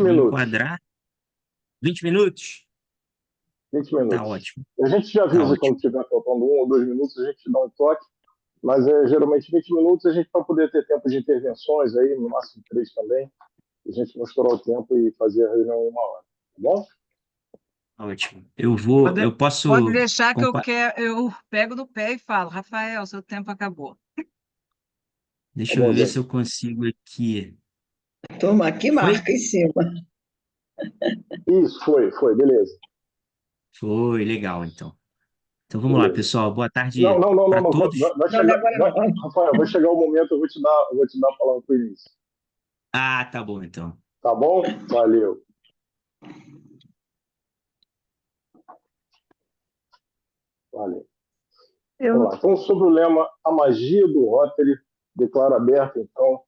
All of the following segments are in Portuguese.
vou minutos. enquadrar. 20 minutos? 20 Tá minutos. ótimo. A gente já Tá avisa quando ótimo. estiver faltando 1 ou 2 minutos, a gente dá um toque, mas geralmente 20 minutos a gente vai poder ter tempo de intervenções aí, no máximo 3 também, a gente não estourar o tempo e fazer a reunião em 1 hora, tá bom? Tá ótimo. Eu Pode posso deixar que eu pego no pé e falo, Rafael, seu tempo acabou. Tá Deixa eu bom, ver se gente. eu consigo aqui. Toma, aqui Foi? marca em cima. Isso, foi, beleza. Foi, legal, então. Então vamos lá, Beleza. pessoal. Boa Não, tarde não, não, não, para não. todos. Vai Não, não, chegar, agora não. Rafael, vai chegar o momento, eu vou te dar a palavra para o início. Ah, tá bom, então. Tá bom? Valeu. Valeu. Vamos lá. Então, sobre o lema A Magia do Rotary, declaro aberta, então,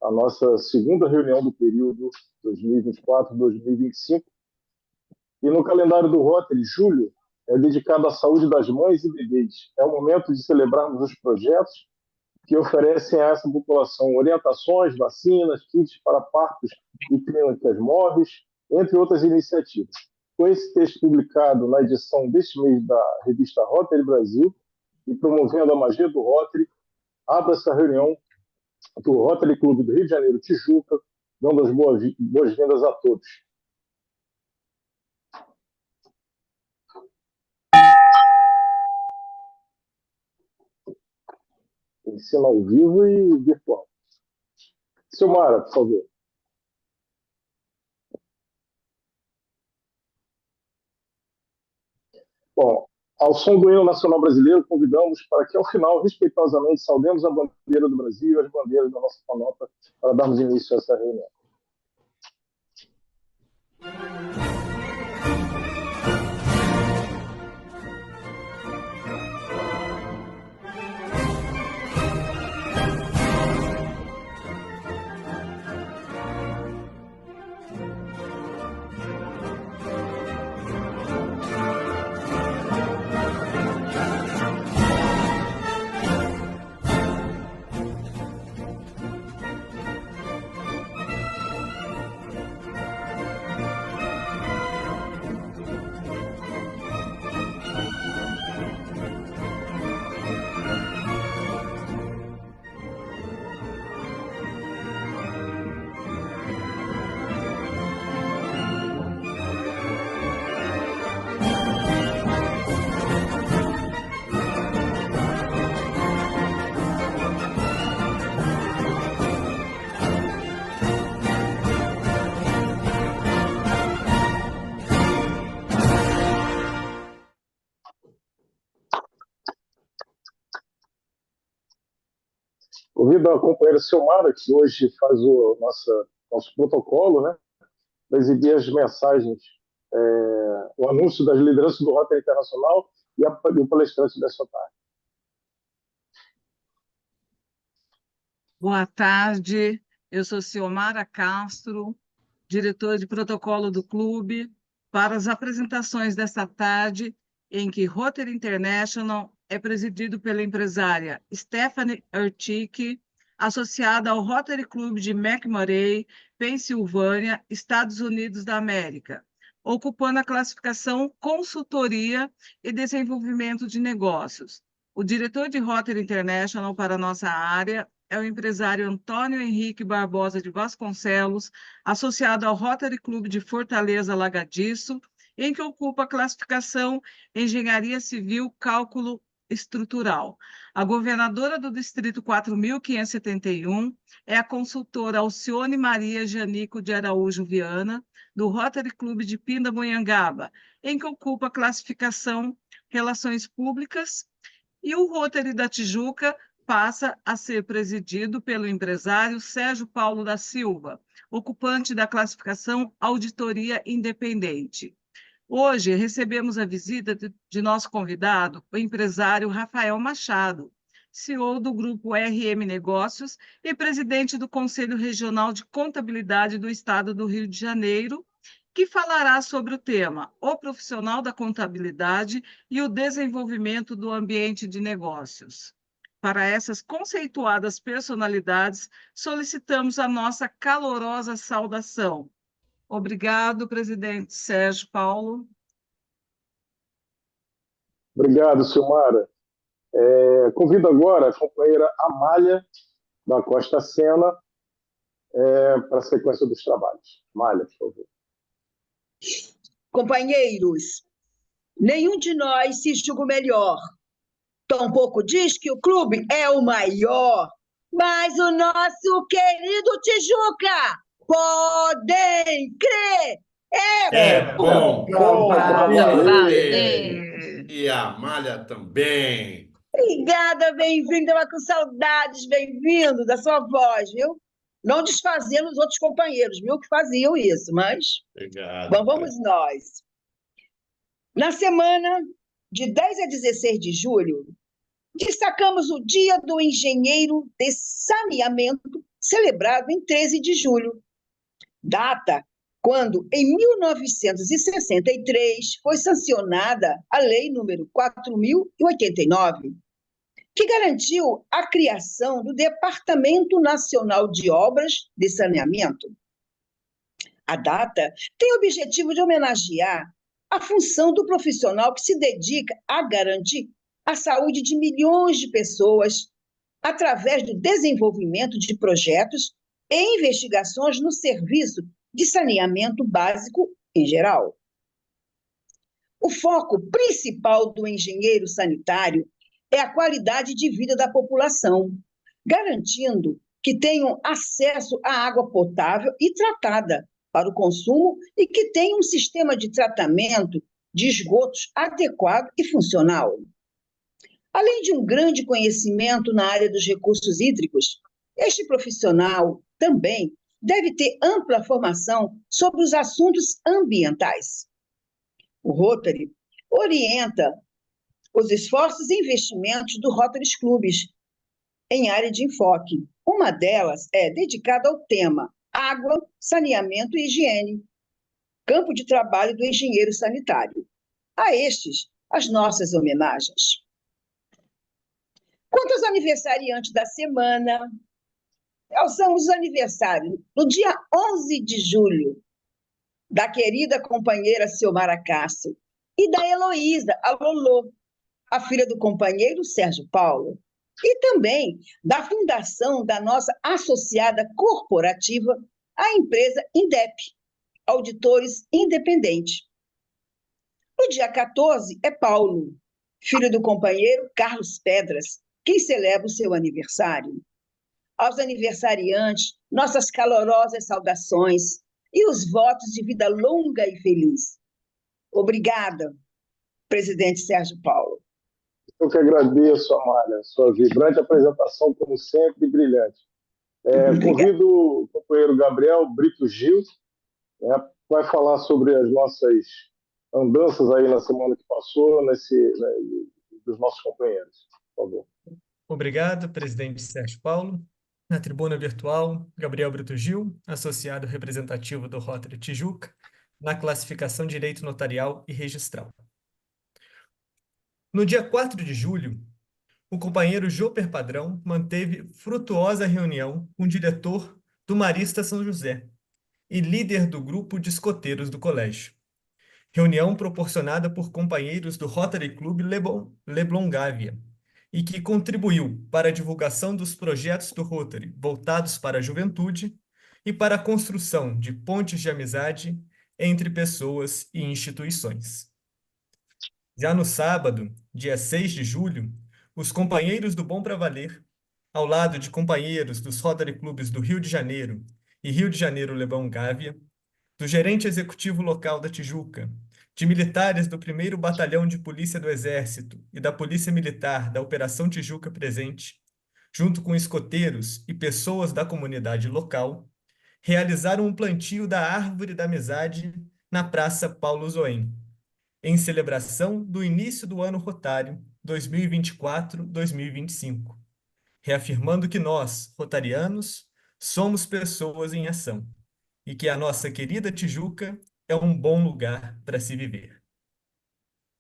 a nossa segunda reunião do período 2024-2025. E no calendário do Rotary, julho é dedicado à saúde das mães e bebês. É o momento de celebrarmos os projetos que oferecem a essa população orientações, vacinas, kits para partos e clínicas móveis, entre outras iniciativas. Com esse texto publicado na edição deste mês da revista Rotary Brasil e promovendo a magia do Rotary, abra essa reunião do Rotary Clube do Rio de Janeiro, Tijuca, dando as boas-vindas a todos. Ensino ao vivo e virtual. Silmara, por favor. Bom, ao som do hino nacional brasileiro, convidamos para que, ao final, respeitosamente, saudemos a bandeira do Brasil e as bandeiras da nossa planota para darmos início a essa reunião. Convido a companheira Silmara, que hoje faz o nosso protocolo, né, para exibir as mensagens, o anúncio das lideranças do Rotary Internacional e o palestrante dessa tarde. Boa tarde, eu sou Ciomara Castro, diretora de protocolo do clube, para as apresentações desta tarde, em que Rotary International é presidido pela empresária Stephanie Urtick, associada ao Rotary Club de McMurray, Pensilvânia, Estados Unidos da América, ocupando a classificação Consultoria e Desenvolvimento de Negócios. O diretor de Rotary International para a nossa área é o empresário Antônio Henrique Barbosa de Vasconcelos, associado ao Rotary Clube de Fortaleza Lagadiço, em que ocupa a classificação Engenharia Civil Cálculo Estrutural. A governadora do Distrito 4.571 é a consultora Alcione Maria Janico de Araújo Viana, do Rotary Clube de Pindamonhangaba, em que ocupa a classificação Relações Públicas, e o Rotary da Tijuca passa a ser presidido pelo empresário Sérgio Paulo da Silva, ocupante da classificação Auditoria Independente. Hoje recebemos a visita de nosso convidado, o empresário Rafael Machado, CEO do Grupo RM Negócios e presidente do Conselho Regional de Contabilidade do Estado do Rio de Janeiro, que falará sobre o tema O Profissional da Contabilidade e o Desenvolvimento do Ambiente de Negócios. Para essas conceituadas personalidades, solicitamos a nossa calorosa saudação. Obrigado, presidente Sérgio Paulo. Obrigado, Silmara. Convido agora a companheira Amália da Costa Sena para a sequência dos trabalhos. Amália, por favor. Companheiros, nenhum de nós se julga o melhor. Tampouco diz que o clube é o maior. Mas o nosso querido Tijuca, podem crer, É bom pra valer. valer. E a Amália também. Obrigada, bem-vindo. Estava com saudades, bem-vindo da sua voz, viu? Não desfazendo os outros companheiros, viu, que faziam isso, mas Obrigado. vamos nós. Na semana de 10 a 16 de julho, destacamos o Dia do Engenheiro de Saneamento, celebrado em 13 de julho, data quando, em 1963, foi sancionada a Lei número 4.089, que garantiu a criação do Departamento Nacional de Obras de Saneamento. A data tem o objetivo de homenagear a função do profissional que se dedica a garantir a saúde de milhões de pessoas através do desenvolvimento de projetos e investigações no serviço de saneamento básico em geral. O foco principal do engenheiro sanitário é a qualidade de vida da população, garantindo que tenham acesso à água potável e tratada para o consumo e que tenham um sistema de tratamento de esgotos adequado e funcional. Além de um grande conhecimento na área dos recursos hídricos, este profissional também deve ter ampla formação sobre os assuntos ambientais. O Rotary orienta os esforços e investimentos do Rotary Clubes em área de enfoque. Uma delas é dedicada ao tema água, saneamento e higiene, campo de trabalho do engenheiro sanitário. A estes, as nossas homenagens. Quanto aos aniversariantes da semana, alçamos o aniversário no dia 11 de julho, da querida companheira Silmara Castro e da Heloísa, a Lolô, a filha do companheiro Sérgio Paulo, e também da fundação da nossa associada corporativa, a empresa Indep, Auditores Independente. No dia 14 é Paulo, filho do companheiro Carlos Pedras, quem celebra o seu aniversário. Aos aniversariantes, nossas calorosas saudações e os votos de vida longa e feliz. Obrigada, presidente Sérgio Paulo. Eu que agradeço, Amália, sua vibrante apresentação, como sempre, brilhante. Convido o companheiro Gabriel Brito Gil, vai falar sobre as nossas andanças aí na semana que passou, dos nossos companheiros, por favor. Obrigado, presidente Sérgio Paulo. Na tribuna virtual, Gabriel Brito Gil, associado representativo do Rotary Tijuca, na classificação Direito Notarial e Registral. No dia 4 de julho, o companheiro Joper Padrão manteve frutuosa reunião com o diretor do Marista São José e líder do grupo de escoteiros do colégio. Reunião proporcionada por companheiros do Rotary Club Leblon Gávea e que contribuiu para a divulgação dos projetos do Rotary voltados para a juventude e para a construção de pontes de amizade entre pessoas e instituições. Já no sábado, dia 6 de julho, os companheiros do Bom Pra Valer, ao lado de companheiros dos Rotary Clubes do Rio de Janeiro e Rio de Janeiro Leblon Gávea, do gerente executivo local da Tijuca, de militares do 1º Batalhão de Polícia do Exército e da Polícia Militar da Operação Tijuca Presente, junto com escoteiros e pessoas da comunidade local, realizaram um plantio da Árvore da Amizade na Praça Paulo Zoen, em celebração do início do ano rotário 2024-2025, reafirmando que nós, rotarianos, somos pessoas em ação e que a nossa querida Tijuca é um bom lugar para se viver.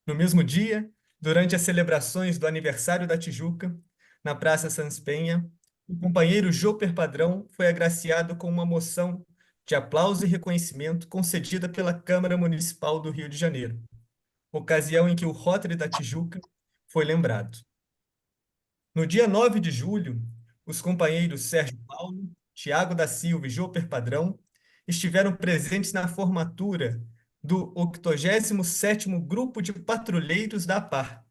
No mesmo dia, durante as celebrações do aniversário da Tijuca, na Praça Sans Penha, o companheiro Joper Padrão foi agraciado com uma moção de aplauso e reconhecimento concedida pela Câmara Municipal do Rio de Janeiro, ocasião em que o Rotary da Tijuca foi lembrado. No dia 9 de julho, os companheiros Sérgio Paulo, Tiago da Silva e Joper Padrão estiveram presentes na formatura do 87º Grupo de Patrulheiros da APAR,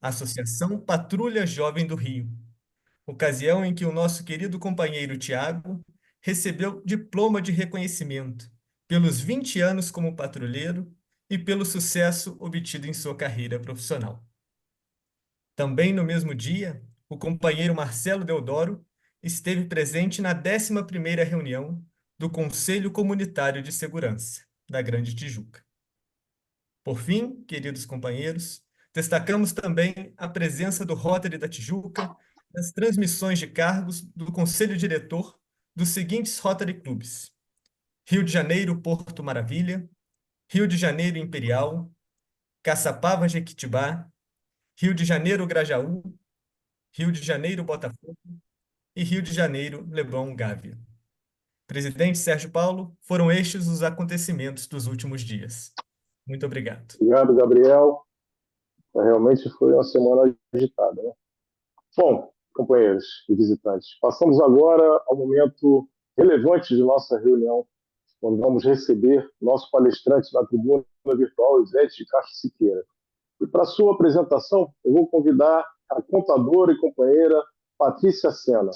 Associação Patrulha Jovem do Rio, ocasião em que o nosso querido companheiro Tiago recebeu diploma de reconhecimento pelos 20 anos como patrulheiro e pelo sucesso obtido em sua carreira profissional. Também no mesmo dia, o companheiro Marcelo Deodoro esteve presente na 11ª reunião do Conselho Comunitário de Segurança da Grande Tijuca. Por fim, queridos companheiros, destacamos também a presença do Rotary da Tijuca nas transmissões de cargos do Conselho Diretor dos seguintes Rotary Clubes: Rio de Janeiro, Porto Maravilha, Rio de Janeiro Imperial, Caçapava Jequitibá, Rio de Janeiro Grajaú, Rio de Janeiro Botafogo e Rio de Janeiro Leblon Gávea. Presidente Sérgio Paulo, foram estes os acontecimentos dos últimos dias. Muito obrigado. Obrigado, Gabriel. Realmente foi uma semana agitada, né? Bom, companheiros e visitantes, passamos agora ao momento relevante de nossa reunião, quando vamos receber nosso palestrante na tribuna virtual, Ivete de Castro Siqueira. E para sua apresentação, eu vou convidar a contadora e companheira Patrícia Sena.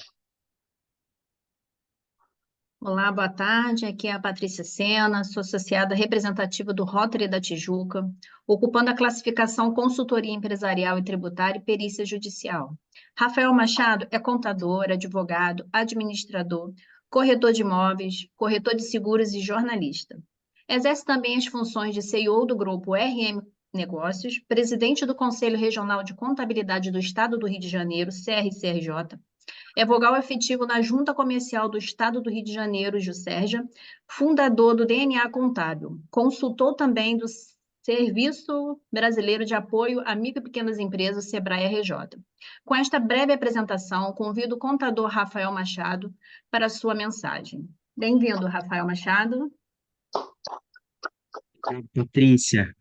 Olá, boa tarde. Aqui é a Patrícia Sena, sou associada representativa do Rotary da Tijuca, ocupando a classificação Consultoria Empresarial e Tributária e Perícia Judicial. Rafael Machado é contador, advogado, administrador, corretor de imóveis, corretor de seguros e jornalista. Exerce também as funções de CEO do grupo RM Negócios, presidente do Conselho Regional de Contabilidade do Estado do Rio de Janeiro, CRCRJ, é vogal efetivo na Junta Comercial do Estado do Rio de Janeiro, Juscerja, fundador do DNA Contábil, consultor também do Serviço Brasileiro de Apoio a Micro e Pequenas Empresas, SEBRAE-RJ. Com esta breve apresentação, convido o contador Rafael Machado para a sua mensagem. Bem-vindo, Rafael Machado. Patrícia,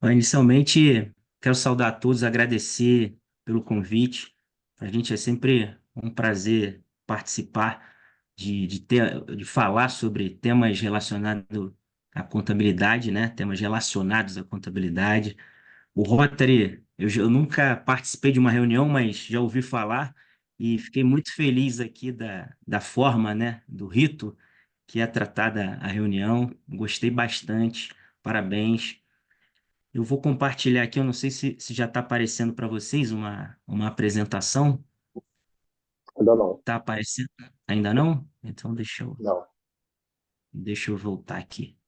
inicialmente quero saudar a todos, agradecer pelo convite. Para a gente é sempre um prazer participar de falar sobre temas relacionados à contabilidade, né? Temas relacionados à contabilidade. O Rotary, eu nunca participei de uma reunião, mas já ouvi falar e fiquei muito feliz aqui da forma, né? Do rito que é tratada a reunião. Gostei bastante, parabéns. Eu vou compartilhar aqui, eu não sei se já está aparecendo para vocês uma apresentação. Ainda não. Está aparecendo? Ainda não? Então Não. deixa eu voltar aqui.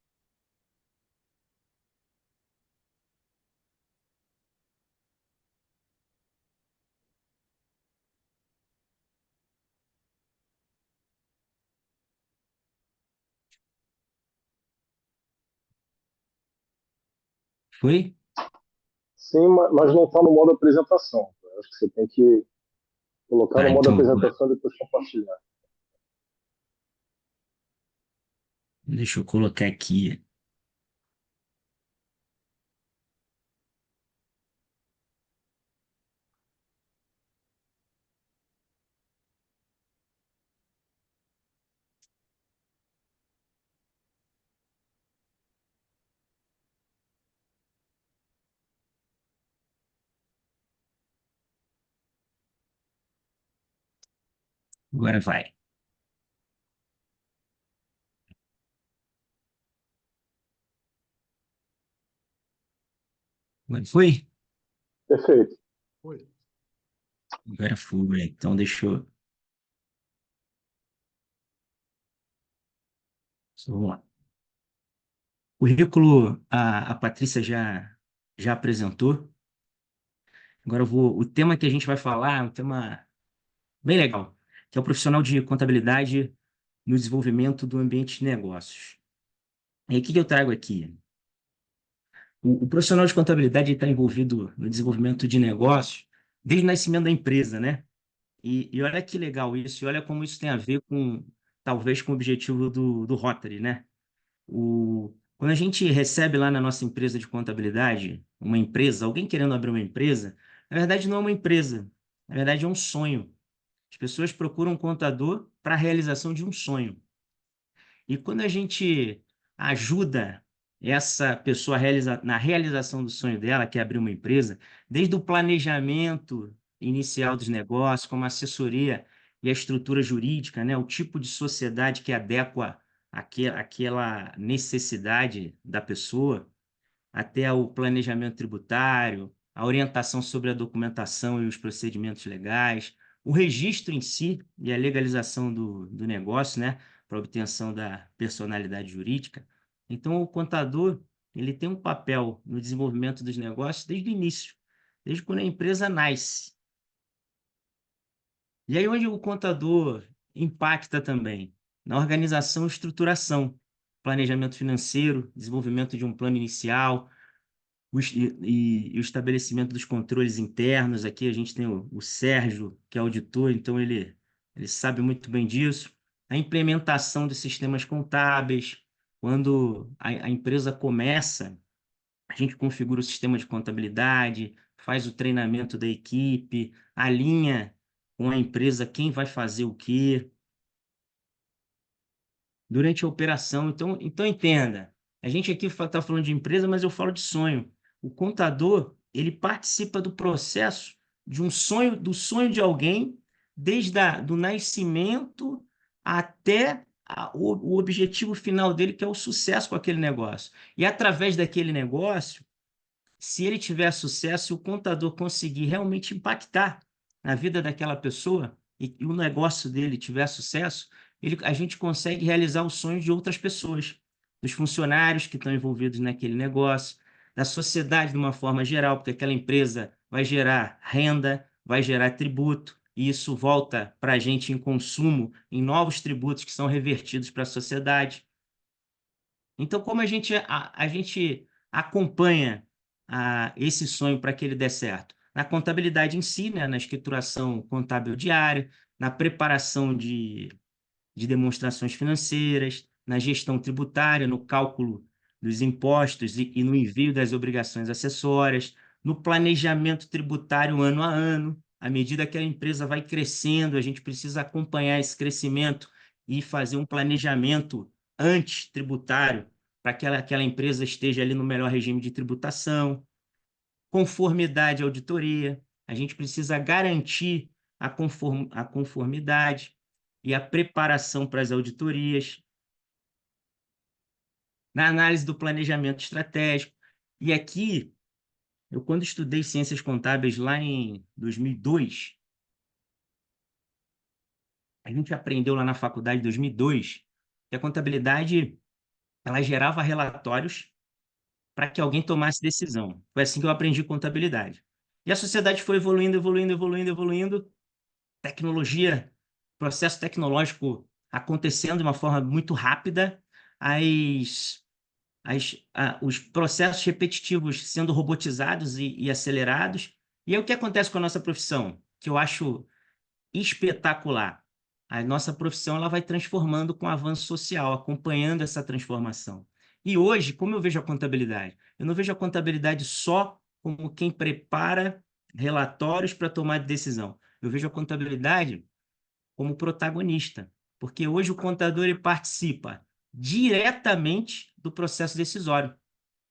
Foi? Sim, mas não está no modo apresentação. Eu acho que você tem que colocar Tá, no modo então apresentação e depois compartilhar. deixa eu colocar aqui. Agora vai. Agora foi? Perfeito. Agora foi. Então vamos lá. O currículo a Patrícia já apresentou. Agora o tema que a gente vai falar é um tema bem legal, que é o profissional de contabilidade no desenvolvimento do ambiente de negócios. E aí, o que eu trago aqui? O profissional de contabilidade está envolvido no desenvolvimento de negócios desde o nascimento da empresa, né? E olha que legal isso, e olha como isso tem a ver com talvez com o objetivo do Rotary, né? Quando a gente recebe lá na nossa empresa de contabilidade, uma empresa, alguém querendo abrir uma empresa, na verdade não é uma empresa, na verdade é um sonho. As pessoas procuram um contador para a realização de um sonho. E quando a gente ajuda essa pessoa na realização do sonho dela, que é abrir uma empresa, desde o planejamento inicial dos negócios, como a assessoria e a estrutura jurídica, né, o tipo de sociedade que adequa àquela necessidade da pessoa, até o planejamento tributário, a orientação sobre a documentação e os procedimentos legais, o registro em si e a legalização do negócio, né, para obtenção da personalidade jurídica. Então, o contador ele tem um papel no desenvolvimento dos negócios desde o início, desde quando a empresa nasce. E aí onde o contador impacta também? Na organização e estruturação, planejamento financeiro, desenvolvimento de um plano inicial, e o estabelecimento dos controles internos. Aqui a gente tem o Sérgio, que é auditor, então ele sabe muito bem disso. A implementação de sistemas contábeis. Quando a empresa começa, a gente configura o sistema de contabilidade, faz o treinamento da equipe, alinha com a empresa quem vai fazer o quê durante a operação. Então entenda, a gente aqui está falando de empresa, mas eu falo de sonho. O contador, ele participa do processo de um sonho, do sonho de alguém, desde do nascimento até o objetivo final dele, que é o sucesso com aquele negócio. E através daquele negócio, se ele tiver sucesso, o contador conseguir realmente impactar na vida daquela pessoa e o negócio dele tiver sucesso, a gente consegue realizar os sonhos de outras pessoas, dos funcionários que estão envolvidos naquele negócio, da sociedade de uma forma geral, porque aquela empresa vai gerar renda, vai gerar tributo, e isso volta para a gente em consumo, em novos tributos que são revertidos para a sociedade. Então, como a gente acompanha esse sonho para que ele dê certo? Na contabilidade em si, né, na escrituração contábil diária, na preparação de demonstrações financeiras, na gestão tributária, no cálculo dos impostos e no envio das obrigações acessórias, no planejamento tributário ano a ano. À medida que a empresa vai crescendo, a gente precisa acompanhar esse crescimento e fazer um planejamento antes tributário para que aquela empresa esteja ali no melhor regime de tributação. Conformidade à auditoria, a gente precisa garantir a conformidade e a preparação para as auditorias, na análise do planejamento estratégico. E aqui, eu quando estudei Ciências Contábeis lá em 2002, a gente aprendeu lá na faculdade em 2002 que a contabilidade ela gerava relatórios para que alguém tomasse decisão. Foi assim que eu aprendi contabilidade. E a sociedade foi evoluindo, evoluindo, evoluindo, evoluindo, tecnologia, processo tecnológico acontecendo de uma forma muito rápida, os processos repetitivos sendo robotizados e acelerados. E aí o que acontece com a nossa profissão? Que eu acho espetacular. A nossa profissão ela vai transformando com o avanço social, acompanhando essa transformação. E hoje, como eu vejo a contabilidade? Eu não vejo a contabilidade só como quem prepara relatórios para tomar decisão. Eu vejo a contabilidade como protagonista, porque hoje o contador ele participa diretamente do processo decisório.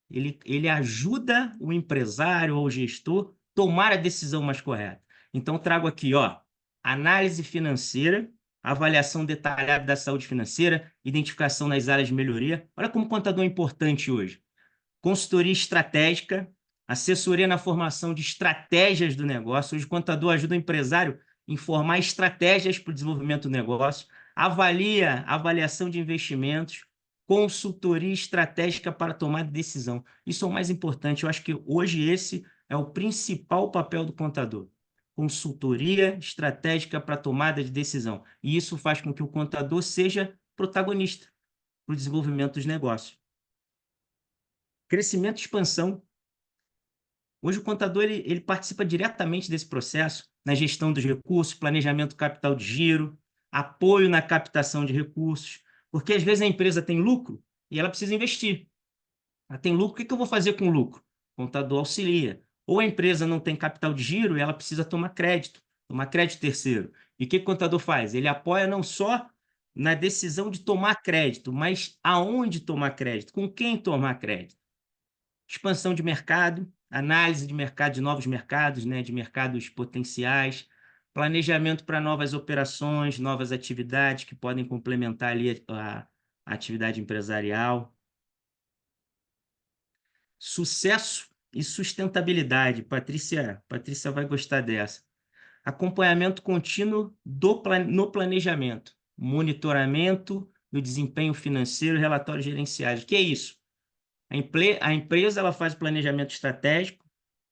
Ele ajuda o empresário ou o gestor a tomar a decisão mais correta. Então, trago aqui, análise financeira, avaliação detalhada da saúde financeira, identificação nas áreas de melhoria. Olha como o contador é importante hoje. Consultoria estratégica, assessoria na formação de estratégias do negócio. Hoje o contador ajuda o empresário a informar estratégias para o desenvolvimento do negócio, avaliação de investimentos, consultoria estratégica para tomar decisão. Isso é o mais importante. Eu acho que hoje esse é o principal papel do contador. Consultoria estratégica para tomada de decisão. E isso faz com que o contador seja protagonista para o desenvolvimento dos negócios. Crescimento e expansão. Hoje o contador ele participa diretamente desse processo, na gestão dos recursos, planejamento do capital de giro, apoio na captação de recursos, porque às vezes a empresa tem lucro e ela precisa investir. Ela tem lucro, o que eu vou fazer com o lucro? O contador auxilia. Ou a empresa não tem capital de giro e ela precisa tomar crédito terceiro. E o que o contador faz? Ele apoia não só na decisão de tomar crédito, mas aonde tomar crédito, com quem tomar crédito. Expansão de mercado, análise de mercado, de novos mercados, né, de mercados potenciais, planejamento para novas operações, novas atividades que podem complementar ali a atividade empresarial. Sucesso e sustentabilidade. Patrícia vai gostar dessa. Acompanhamento contínuo no planejamento, monitoramento do desempenho financeiro e relatórios gerenciais. O que é isso? A empresa ela faz o planejamento estratégico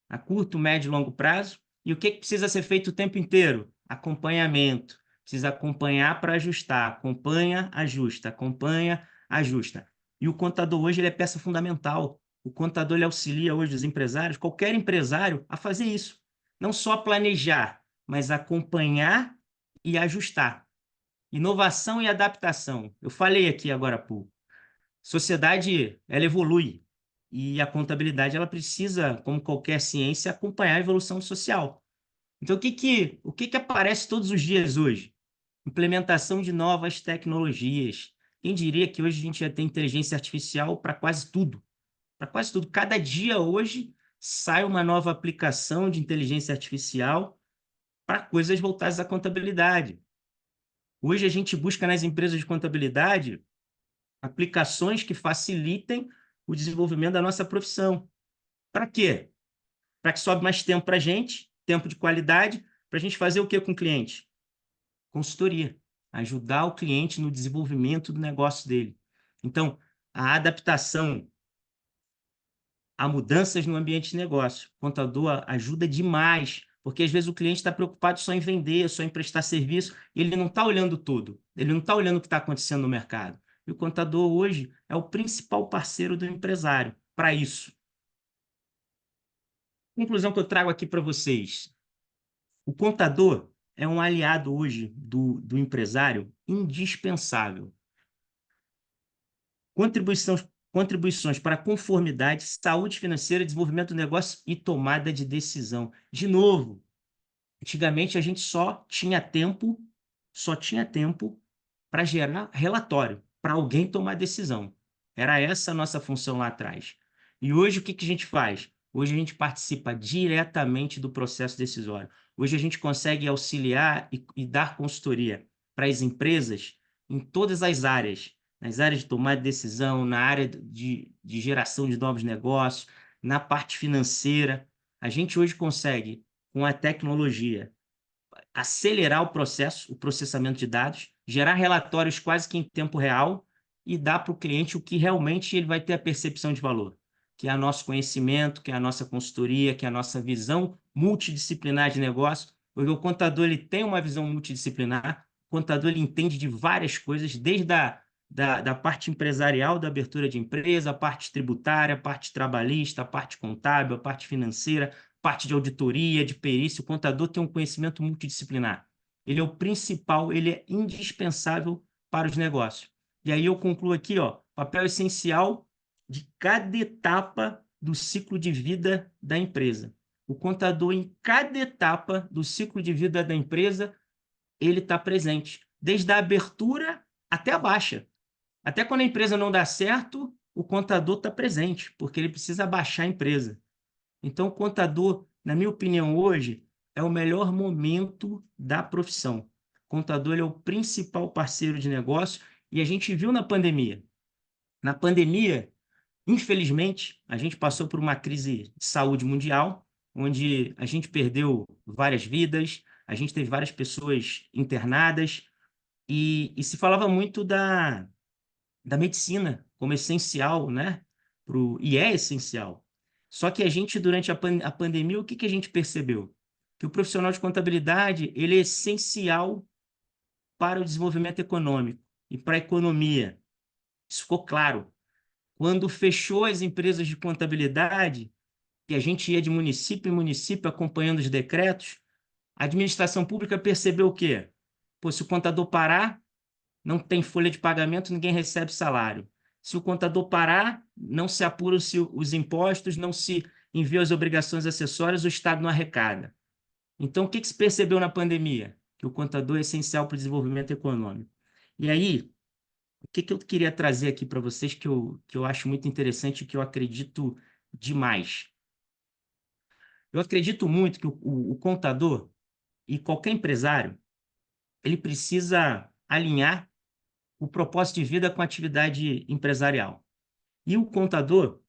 a curto, médio e longo prazo. E o que precisa ser feito o tempo inteiro? Acompanhamento. Precisa acompanhar para ajustar. Acompanha, ajusta. Acompanha, ajusta. E o contador hoje ele é peça fundamental. O contador ele auxilia hoje os empresários, qualquer empresário, a fazer isso. Não só planejar, mas acompanhar e ajustar. Inovação e adaptação. Eu falei aqui agora há pouco. Sociedade, ela evolui. E a contabilidade, ela precisa, como qualquer ciência, acompanhar a evolução social. Então, o que aparece todos os dias hoje? Implementação de novas tecnologias. Quem diria que hoje a gente já tem inteligência artificial para quase tudo? Para quase tudo. Cada dia hoje sai uma nova aplicação de inteligência artificial para coisas voltadas à contabilidade. Hoje a gente busca nas empresas de contabilidade aplicações que facilitem o desenvolvimento da nossa profissão. Para quê? Para que sobe mais tempo para a gente, tempo de qualidade, para a gente fazer o que com o cliente? Consultoria. Ajudar o cliente no desenvolvimento do negócio dele. Então, a adaptação a mudanças no ambiente de negócio. O contador ajuda demais, porque às vezes o cliente está preocupado só em vender, só em prestar serviço, e ele não está olhando tudo, ele não está olhando o que está acontecendo no mercado. E o contador hoje é o principal parceiro do empresário para isso. Conclusão que eu trago aqui para vocês. O contador é um aliado hoje do empresário indispensável. Contribuições para conformidade, saúde financeira, desenvolvimento do negócio e tomada de decisão. De novo, antigamente a gente só tinha tempo para gerar relatório, para alguém tomar decisão. Era essa a nossa função lá atrás. E hoje o que a gente faz? Hoje a gente participa diretamente do processo decisório. Hoje a gente consegue auxiliar e dar consultoria para as empresas em todas as áreas, nas áreas de tomada de decisão, na área de geração de novos negócios, na parte financeira. A gente hoje consegue, com a tecnologia, acelerar o processo, o processamento de dados, gerar relatórios quase que em tempo real e dar para o cliente o que realmente ele vai ter a percepção de valor, que é o nosso conhecimento, que é a nossa consultoria, que é a nossa visão multidisciplinar de negócio, porque o contador ele tem uma visão multidisciplinar, o contador ele entende de várias coisas, desde da parte empresarial, da abertura de empresa, a parte tributária, a parte trabalhista, a parte contábil, a parte financeira, parte de auditoria, de perícia. O contador tem um conhecimento multidisciplinar. Ele é o principal, ele é indispensável para os negócios. E aí eu concluo aqui, ó, papel essencial de cada etapa do ciclo de vida da empresa. O contador, em cada etapa do ciclo de vida da empresa, ele está presente, desde a abertura até a baixa. Até quando a empresa não dá certo, o contador está presente, porque ele precisa baixar a empresa. Então, o contador, na minha opinião, hoje, é o melhor momento da profissão. O contador é o principal parceiro de negócio e a gente viu na pandemia. Na pandemia, infelizmente, a gente passou por uma crise de saúde mundial, onde a gente perdeu várias vidas, a gente teve várias pessoas internadas e se falava muito da medicina como essencial, né? E é essencial. Só que a gente, durante a pandemia, o que a gente percebeu? Que o profissional de contabilidade ele é essencial para o desenvolvimento econômico e para a economia. Isso ficou claro. Quando fechou as empresas de contabilidade, e a gente ia de município em município acompanhando os decretos, a administração pública percebeu o quê? Pô, se o contador parar, não tem folha de pagamento, ninguém recebe salário. Se o contador parar, não se apuram os impostos, não se enviam as obrigações acessórias, o Estado não arrecada. Então, o que se percebeu na pandemia? Que o contador é essencial para o desenvolvimento econômico. E aí, o que eu queria trazer aqui para vocês que eu acho muito interessante e que eu acredito demais? Eu acredito muito que o contador e qualquer empresário, ele precisa alinhar o propósito de vida com a atividade empresarial. E o contador,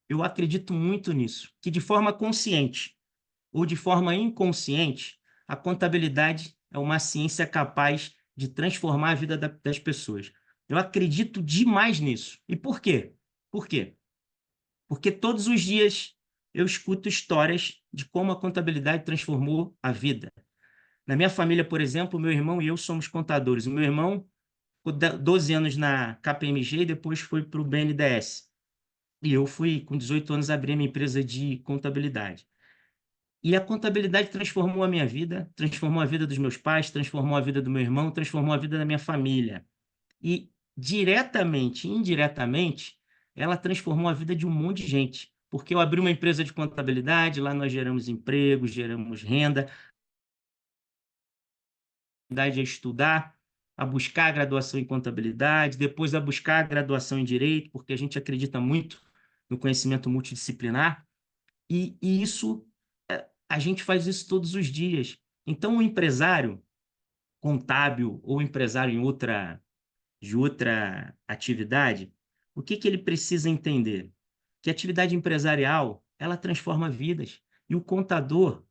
eu acredito muito nisso, que de forma consciente ou de forma inconsciente, a contabilidade é uma ciência capaz de transformar a vida das pessoas. Eu acredito demais nisso. E por quê? Por quê? Porque todos os dias eu escuto histórias de como a contabilidade transformou a vida. Na minha família, por exemplo, meu irmão e eu somos contadores. O meu irmão ficou 12 anos na KPMG e depois foi para o BNDES. E eu fui, com 18 anos, abrir minha empresa de contabilidade. E a contabilidade transformou a minha vida, transformou a vida dos meus pais, transformou a vida do meu irmão, transformou a vida da minha família. E diretamente, indiretamente, ela transformou a vida de um monte de gente. Porque eu abri uma empresa de contabilidade, lá nós geramos emprego, geramos renda, a estudar, a buscar a graduação em contabilidade, depois a buscar a graduação em direito, porque a gente acredita muito no conhecimento multidisciplinar. E isso, a gente faz isso todos os dias. Então, o empresário contábil ou empresário de outra atividade, o que ele precisa entender? Que a atividade empresarial, ela transforma vidas. E o contador,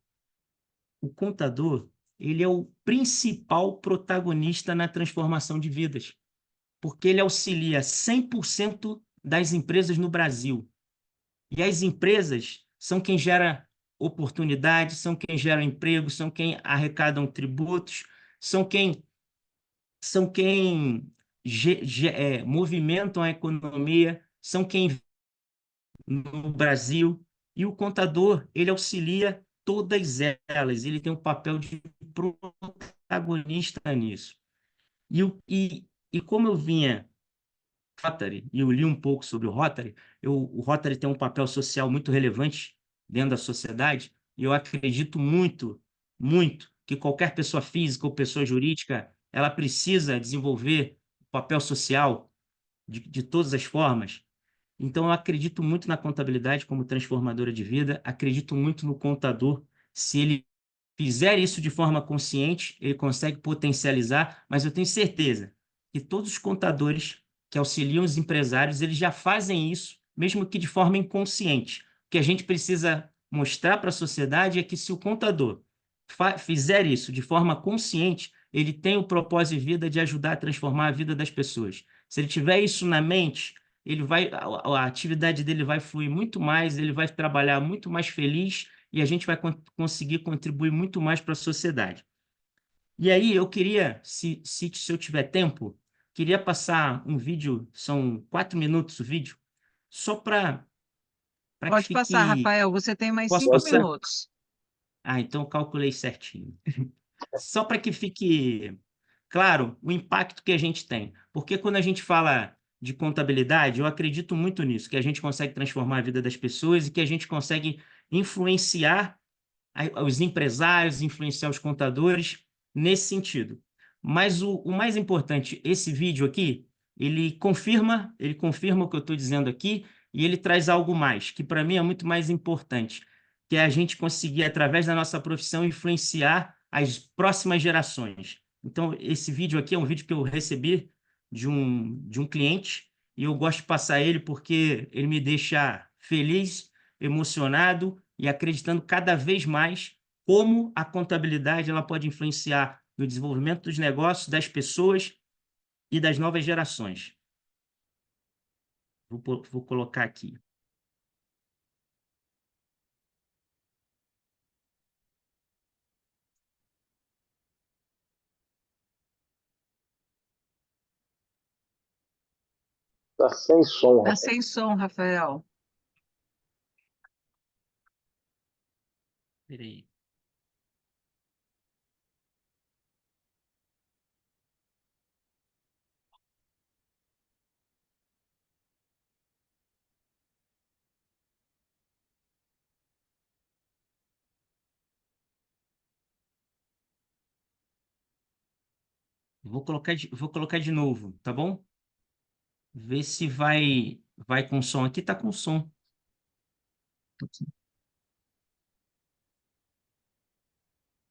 ele é o principal protagonista na transformação de vidas, porque ele auxilia 100% das empresas no Brasil. E as empresas são quem gera oportunidades, são quem gera emprego, são quem arrecadam tributos, são quem movimentam a economia, são quem no Brasil. E o contador, ele auxilia todas elas, ele tem um papel de protagonista nisso. E como eu vinha Rotary, e eu li um pouco sobre o Rotary, o Rotary tem um papel social muito relevante dentro da sociedade, e eu acredito muito, muito, que qualquer pessoa física ou pessoa jurídica, ela precisa desenvolver o papel social de todas as formas. Então, eu acredito muito na contabilidade como transformadora de vida, acredito muito no contador. Se ele fizer isso de forma consciente, ele consegue potencializar, mas eu tenho certeza que todos os contadores que auxiliam os empresários, eles já fazem isso, mesmo que de forma inconsciente. O que a gente precisa mostrar para a sociedade é que se o contador fizer isso de forma consciente, ele tem o propósito de vida de ajudar a transformar a vida das pessoas. Se ele tiver isso na mente, a atividade dele vai fluir muito mais, ele vai trabalhar muito mais feliz e a gente vai conseguir contribuir muito mais para a sociedade. E aí eu queria, se eu tiver tempo, queria passar um vídeo, são 4 minutos o vídeo, só para que Pode passar, fique... Rafael, você tem mais Posso 5 passar? minutos. Ah, então eu calculei certinho. Só para que fique claro o impacto que a gente tem. Porque quando a gente fala de contabilidade, eu acredito muito nisso, que a gente consegue transformar a vida das pessoas e que a gente consegue influenciar os empresários, influenciar os contadores nesse sentido. Mas o mais importante, esse vídeo aqui, ele confirma o que eu estou dizendo aqui e ele traz algo mais, que para mim é muito mais importante, que é a gente conseguir, através da nossa profissão, influenciar as próximas gerações. Então, esse vídeo aqui é um vídeo que eu recebi de um cliente e eu gosto de passar ele porque ele me deixa feliz, emocionado e acreditando cada vez mais como a contabilidade ela pode influenciar no desenvolvimento dos negócios, das pessoas e das novas gerações. Vou colocar aqui. Está sem som, Está rapaz. sem som, Rafael. Peraí. Vou colocar de novo, tá bom? Vê se vai com som. Aqui tá com som.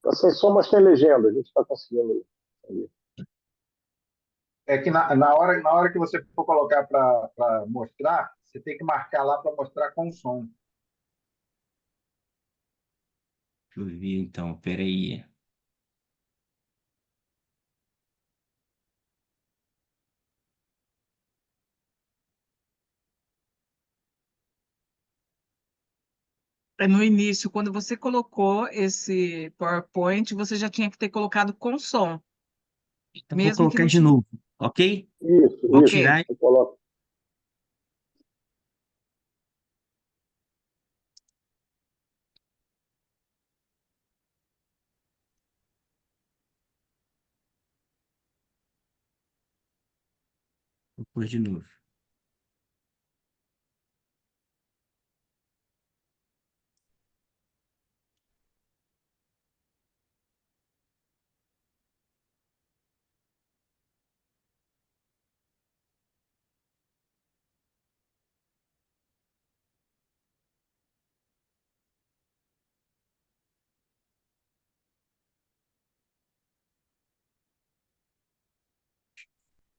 Tá sem som, mas tem legenda. A gente está conseguindo ali. É que na hora que você for colocar para mostrar, você tem que marcar lá para mostrar com som. Deixa eu ver, então. Peraí. É no início, quando você colocou esse PowerPoint, você já tinha que ter colocado com som, Então, vou mesmo que colocar não de tinha. novo, ok? Isso, Vou isso. Ok. tirar. Você coloca. Vou pôr de novo.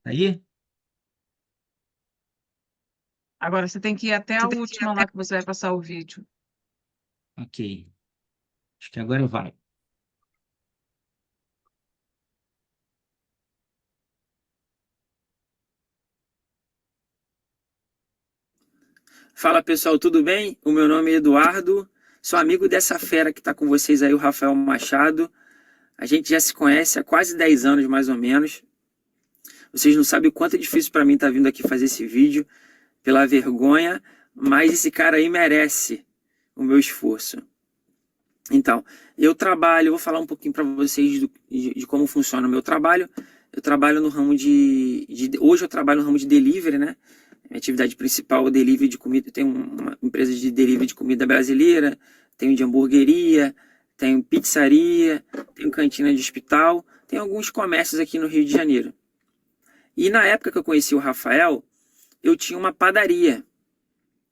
Aí? Agora você tem que ir até a última lá que você vai passar o vídeo. Ok. Acho que agora vai. Fala pessoal, tudo bem? O meu nome é Eduardo, sou amigo dessa fera que está com vocês aí, o Rafael Machado. A gente já se conhece há quase 10 anos, mais ou menos. Vocês não sabem o quanto é difícil para mim estar vindo aqui fazer esse vídeo, pela vergonha, mas esse cara aí merece o meu esforço. Então, vou falar um pouquinho para vocês de como funciona o meu trabalho. Eu trabalho no ramo hoje eu trabalho no ramo de delivery, né? Minha atividade principal é delivery de comida. Eu tenho uma empresa de delivery de comida brasileira, tenho de hamburgueria, tenho pizzaria, tenho cantina de hospital, tenho alguns comércios aqui no Rio de Janeiro. E na época que eu conheci o Rafael, eu tinha uma padaria,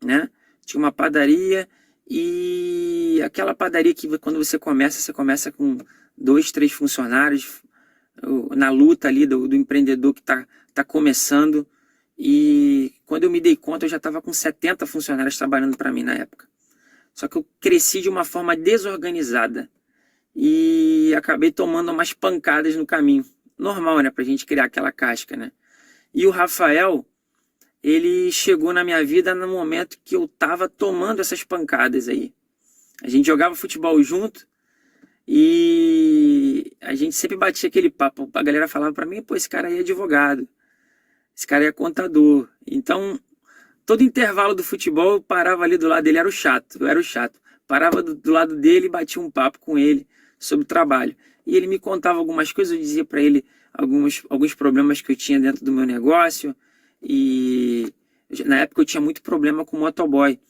né? Tinha uma padaria e aquela padaria que quando você começa com 2, 3 funcionários, na luta ali do empreendedor que tá começando. E quando eu me dei conta, eu já estava com 70 funcionários trabalhando para mim na época. Só que eu cresci de uma forma desorganizada e acabei tomando umas pancadas no caminho. Normal, né? Pra gente criar aquela casca, né? E o Rafael, ele chegou na minha vida no momento que eu tava tomando essas pancadas aí. A gente jogava futebol junto e a gente sempre batia aquele papo. A galera falava pra mim, pô, esse cara aí é advogado. Esse cara é contador. Então, todo intervalo do futebol, eu parava ali do lado dele, eu era o chato. Parava do lado dele e batia um papo com ele sobre o trabalho. E ele me contava algumas coisas, eu dizia para ele alguns problemas que eu tinha dentro do meu negócio. E na época eu tinha muito problema com o motoboy.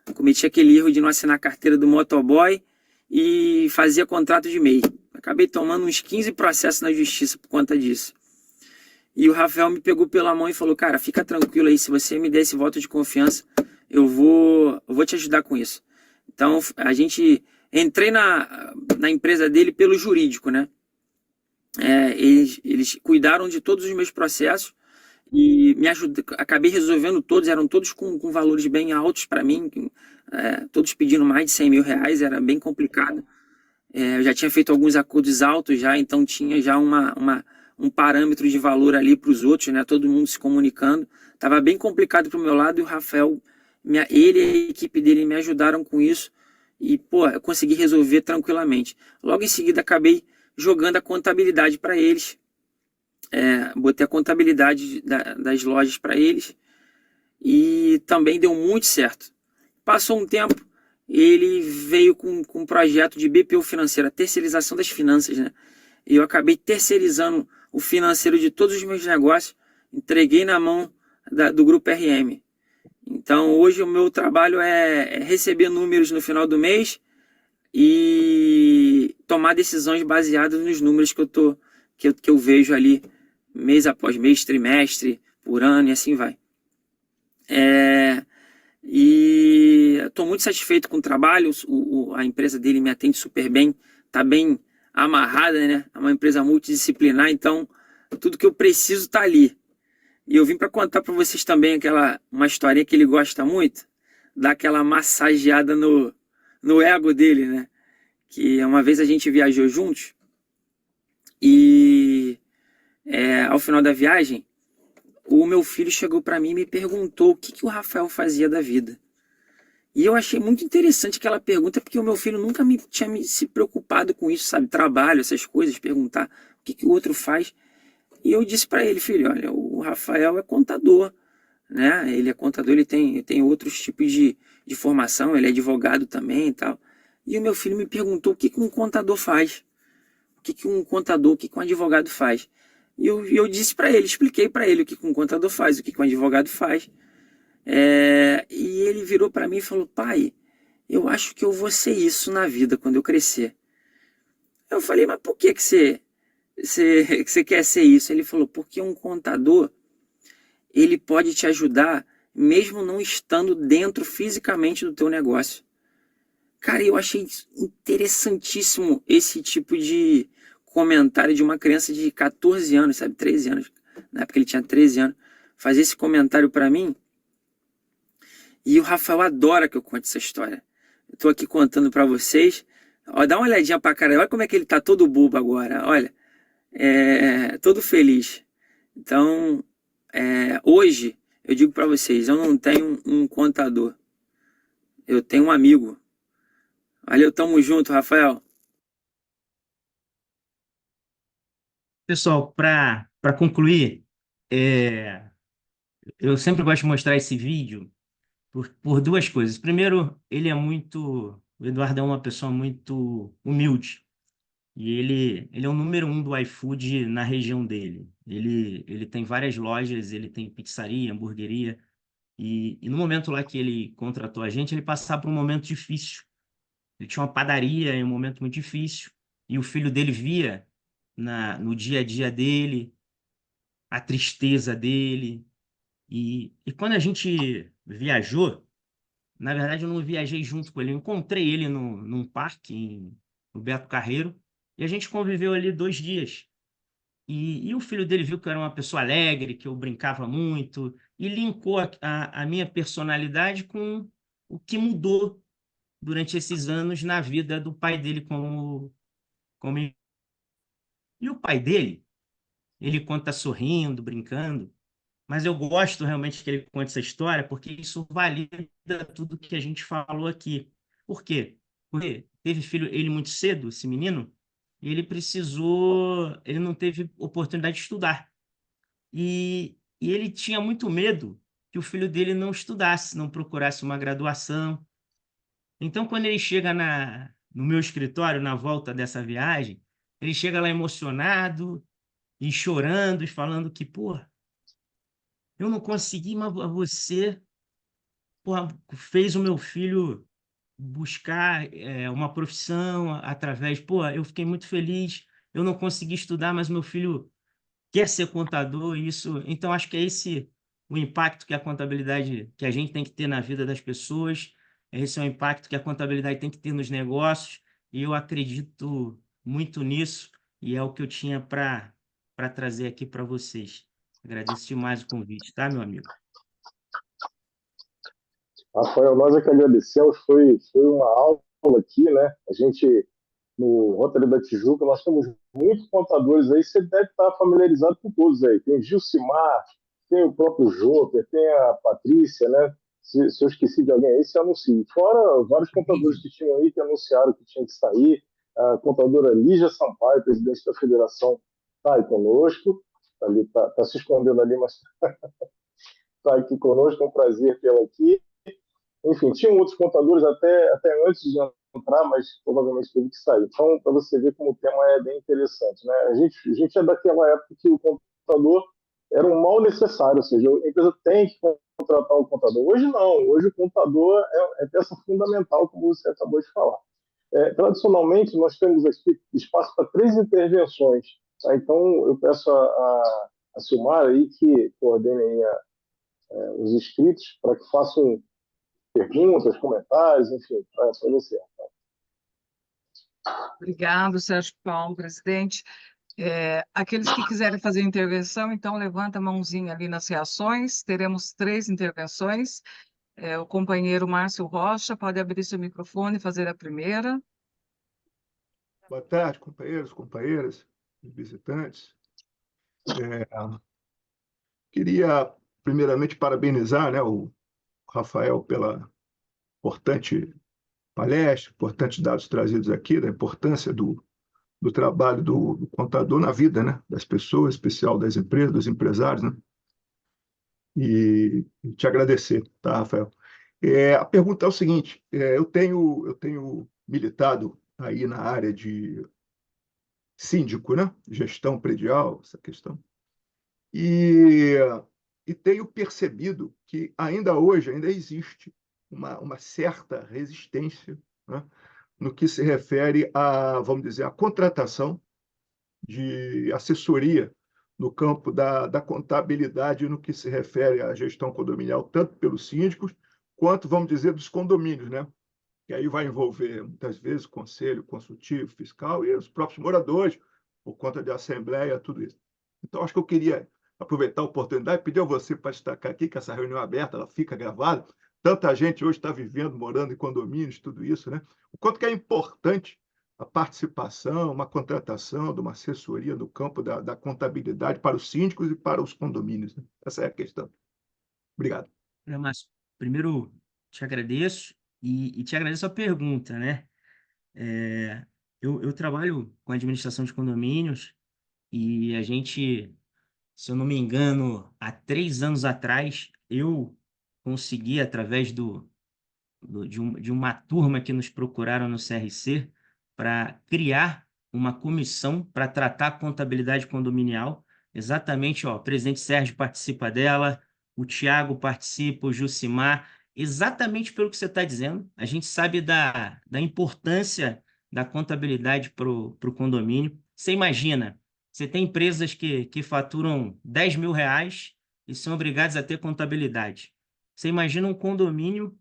Eu cometi aquele erro de não assinar a carteira do motoboy e fazia contrato de MEI. Acabei tomando uns 15 processos na justiça por conta disso. E o Rafael me pegou pela mão e falou, cara, fica tranquilo aí, se você me der esse voto de confiança, eu vou te ajudar com isso. Então, entrei na empresa dele pelo jurídico, né? Eles cuidaram de todos os meus processos e acabei resolvendo todos, eram todos com valores bem altos para mim, todos pedindo mais de 100 mil reais, era bem complicado. Eu já tinha feito alguns acordos altos já, então tinha já um parâmetro de valor ali para os outros, né? Todo mundo se comunicando. Tava bem complicado para o meu lado e o Rafael, ele e a equipe dele me ajudaram com isso e, pô, eu consegui resolver tranquilamente. Logo em seguida, acabei jogando a contabilidade para eles. Botei a contabilidade das lojas para eles e também deu muito certo. Passou um tempo, ele veio com um projeto de BPO financeira, terceirização das finanças, né? E eu acabei terceirizando o financeiro de todos os meus negócios, entreguei na mão do Grupo RM. Então, hoje o meu trabalho é receber números no final do mês e tomar decisões baseadas nos números que eu vejo ali mês após mês, trimestre, por ano e assim vai. E estou muito satisfeito com o trabalho, a empresa dele me atende super bem, está bem amarrada, né? É uma empresa multidisciplinar, então tudo que eu preciso está ali. E eu vim para contar para vocês também uma historinha que ele gosta muito, dar aquela massageada no ego dele, né? Que uma vez a gente viajou juntos e ao final da viagem, o meu filho chegou para mim e me perguntou o que o Rafael fazia da vida. E eu achei muito interessante aquela pergunta, porque o meu filho nunca tinha se preocupado com isso, sabe? Trabalho, essas coisas, perguntar o que o outro faz. E eu disse para ele, filho, olha, o Rafael é contador, né? Ele é contador, ele tem outros tipos de formação, ele é advogado também e tal. E o meu filho me perguntou o que um contador faz. O que um contador, o que um advogado faz. E eu disse para ele, expliquei para ele o que um contador faz, o que um advogado faz. E ele virou para mim e falou, pai, eu acho que eu vou ser isso na vida quando eu crescer. Eu falei, mas por que você quer ser isso? Ele falou, porque um contador, ele pode te ajudar mesmo não estando dentro fisicamente do teu negócio. Cara, eu achei interessantíssimo esse tipo de comentário de uma criança de 14 anos, sabe, 13 anos, na época ele tinha 13 anos, fazer esse comentário para mim. E o Rafael adora que eu conte essa história. Eu tô aqui contando para vocês. Ó, dá uma olhadinha pra cara, olha como é que ele tá todo bobo agora, olha. Todo feliz. Então, hoje, eu digo para vocês, eu não tenho um contador. Eu tenho um amigo. Valeu, tamo junto, Rafael. Pessoal, para concluir, eu sempre gosto de mostrar esse vídeo por duas coisas. Primeiro, o Eduardo é uma pessoa muito humilde. E ele é o número 1 do iFood na região dele. Ele tem várias lojas, ele tem pizzaria, hamburgueria. E no momento lá que ele contratou a gente, ele passava por um momento difícil. Ele tinha uma padaria em um momento muito difícil. E o filho dele via no dia a dia dele a tristeza dele. E quando a gente viajou, na verdade eu não viajei junto com ele, eu encontrei ele num parque no Beto Carreiro, e a gente conviveu ali 2 dias. E o filho dele viu que eu era uma pessoa alegre, que eu brincava muito, e linkou a minha personalidade com o que mudou durante esses anos na vida do pai dele como... E o pai dele, ele conta sorrindo, brincando, mas eu gosto realmente que ele conte essa história, porque isso valida tudo que a gente falou aqui. Por quê? Porque teve filho ele muito cedo, esse menino, e ele não teve oportunidade de estudar. E ele tinha muito medo que o filho dele não estudasse, não procurasse uma graduação. Então, quando ele chega no meu escritório, na volta dessa viagem, ele chega lá emocionado e chorando e falando que, pô, eu não consegui, mas você, porra, fez o meu filho buscar uma profissão através. Pô, eu fiquei muito feliz. Eu não consegui estudar, mas meu filho quer ser contador. Isso. Então, acho que é esse o impacto que a contabilidade, que a gente tem que ter na vida das pessoas. Esse é o impacto que a contabilidade tem que ter nos negócios. E eu acredito muito nisso. E é o que eu tinha para trazer aqui para vocês. Agradeço demais o convite, tá, meu amigo? Rafael, nós é que agradecemos, foi uma aula aqui, né? A gente, no Rotary da Tijuca, nós temos muitos contadores aí, você deve estar familiarizado com todos aí. Tem Gilcimar, tem o próprio Joper, tem a Patrícia, né? Se eu esqueci de alguém aí, se anuncie. Fora vários contadores que tinham aí, que anunciaram que tinha que sair. A contadora Lígia Sampaio, presidente da federação, está aí conosco. Tá se escondendo ali, mas está aqui conosco, é um prazer tê-la aqui. Enfim, tinham outros contadores até antes de entrar, mas provavelmente teve que sair. Então, para você ver como o tema é bem interessante, né? A gente é daquela época que o contador era um mal necessário, ou seja, a empresa tem que contratar o contador. Hoje não, hoje o contador é peça fundamental, como você acabou de falar. Tradicionalmente, nós temos aqui espaço para 3 intervenções. Tá? Então, eu peço a Silmara aí, que coordene aí os inscritos, para que façam perguntas, comentários, enfim, para você. Obrigado, Sérgio Paulo, presidente. Aqueles que quiserem fazer intervenção, então, levanta a mãozinha ali nas reações. Teremos 3 intervenções. O companheiro Márcio Rocha pode abrir seu microfone e fazer a primeira. Boa tarde, companheiros, companheiras, visitantes. Queria, primeiramente, parabenizar, né, o Rafael pela importante palestra, importantes dados trazidos aqui, da importância do trabalho do contador na vida, né, das pessoas, em especial das empresas, dos empresários, né? E te agradecer, tá, Rafael? A pergunta é o seguinte: eu tenho militado aí na área de síndico, né? Gestão predial, essa questão. E tenho percebido que ainda hoje existe uma certa resistência, né, no que se refere a, vamos dizer, a contratação de assessoria no campo da contabilidade, no que se refere à gestão condominial, tanto pelos síndicos quanto, vamos dizer, dos condomínios, né? Que aí vai envolver, muitas vezes, conselho consultivo, fiscal e os próprios moradores, por conta de assembleia, tudo isso. Então, acho que eu queria aproveitar a oportunidade e pedir a você para destacar aqui que essa reunião é aberta, ela fica gravada. Tanta gente hoje está vivendo, morando em condomínios, tudo isso, né? O quanto que é importante a participação, uma contratação de uma assessoria no campo da contabilidade para os síndicos e para os condomínios, né? Essa é a questão. Obrigado. Márcio, primeiro, te agradeço e te agradeço a pergunta, né? Eu trabalho com administração de condomínios e a gente, se eu não me engano, há 3 anos atrás, eu consegui, através de uma turma que nos procuraram no CRC, para criar uma comissão para tratar a contabilidade condominial. Exatamente, o presidente Sérgio participa dela, o Tiago participa, o Jucimar, exatamente pelo que você está dizendo. A gente sabe da importância da contabilidade para o condomínio. Você imagina, você tem empresas que faturam R$10.000 e são obrigadas a ter contabilidade. Você imagina um condomínio